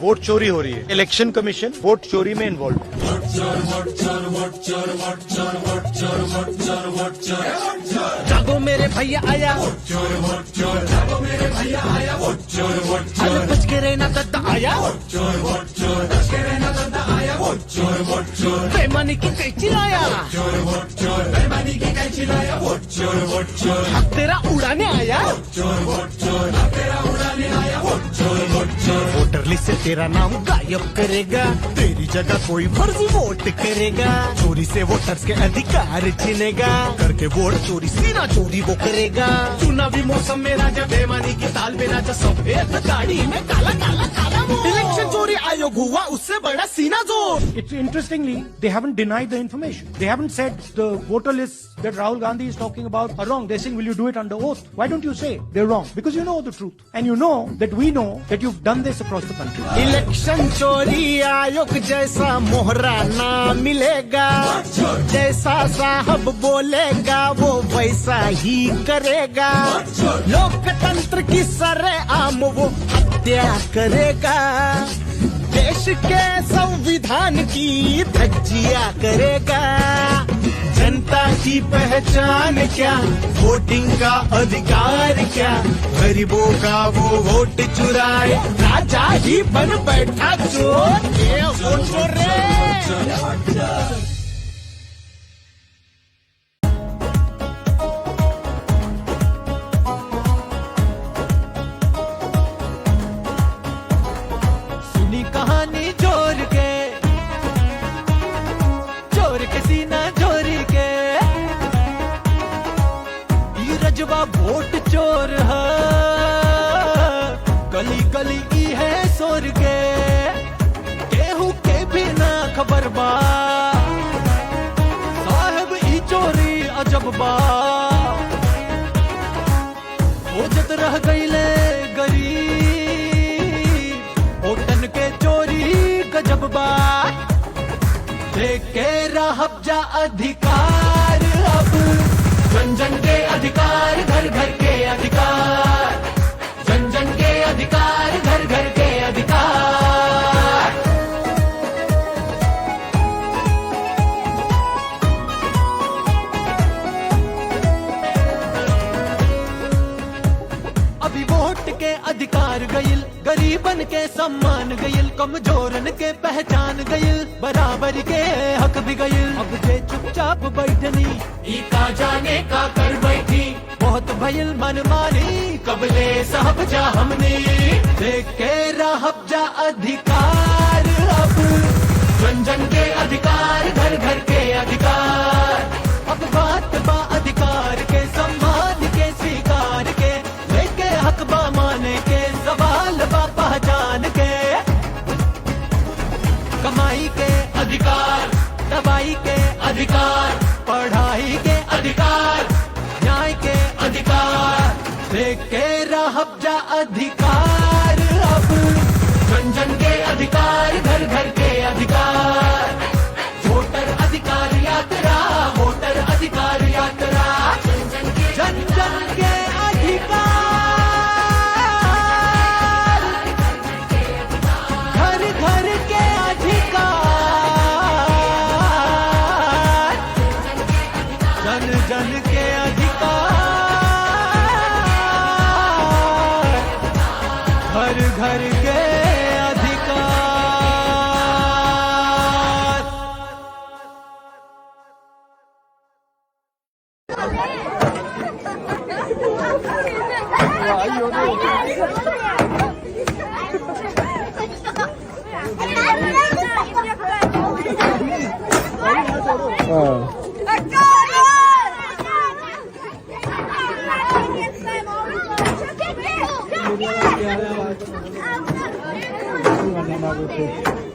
Vote चोरी हो रही है। इलेक्शन कमीशन वोट चोरी में इन्वॉल्व है। जागो मेरे भैया आया, जागो मेरे भैया आया, अरे बच के रहना दद्दा आया, बच के रहना दद्दा आया, बेईमानी की कैची लाया, बेईमानी की कैची लाया, हक तेरा उड़ाने आया, हक तेरा उड़ाने आया, वोटर लिस्ट से तेरा नाम गायब करेगा, तेरी जगह कोई फर्जी वोट करेगा, चोरी से वोटर्स के अधिकार छीनेगा, करके वोट चोरी सीना चोरी वो करेगा। चुनावी मौसम में राजा बेईमानी की ताल में राजा सफेद गाड़ी में काला काला काला इलेक्शन चोरी आयोग हुआ उससे बड़ा सीना जोर। It's interestingly, they haven't denied the information. They haven't said the voter lists that Rahul Gandhi is talking about are wrong. They're saying, will you do it under oath? Why don't you say they're wrong? Because you know the truth. And you know that we know that you've done this across the country. Election चोरी आयोग जैसा मोहरा ना मिलेगा, जैसा साहब बोलेगा वो वैसा ही करेगा, लोकतंत्र की सरेआम वो हत्या करेगा, देश के संविधान की धज्जियां करेगा, जनता की पहचान क्या, वोटिंग का अधिकार क्या, गरीबों का वो वोट चुराए, राजा ही बन बैठा चोर, ये वोट चोर रे। सुनी कहानी चोर के सीना चोरी के, ये रजवा वोट चोर है, गली गली ई है सोर के, केहू के भी ना खबर बा, साहब ई चोरी अजब बा, खोजत रह गईले गरीब, वोटन के चोरी गजब बा, लेके रहब जा अधिकार अब, जन जन के अधिकार, घर घर के अधिकार, जन जन के अधिकार, घर घर के अधिकार। अभी वोट के अधिकार गइल, गरीबन के सम्मान गइल, कमजोरन के पहचान गइल, बराबर के हक भी गइल, अब जे चुपचाप बैठनी ई का जाने का कर बैठी, बहुत भइल मनमानी कबले साहब जा हमने, देख के रहब जा अधिकार अब, जन जन के अधिकार, घर घर के अधिकार, अब बात बा अधिकार के, सम्मान के, स्वीकार के, लेके हक बा माने के, सवाल बा पहचान के, कमाई के अधिकार, दवाई के अधिकार, पढ़ाई के अधिकार, न्याय के अधिकार, लेके रहब जा अधिकार अब, जन जन के अधिकार, घर घर के अधिकार, वोटर अधिकार यात्रा, वोटर अधिकार यात्रा, जन जन के अधिकार, घर घर के अधिकार, जन जन के अधिकार, घर घर के अधिकार। Terima kasih.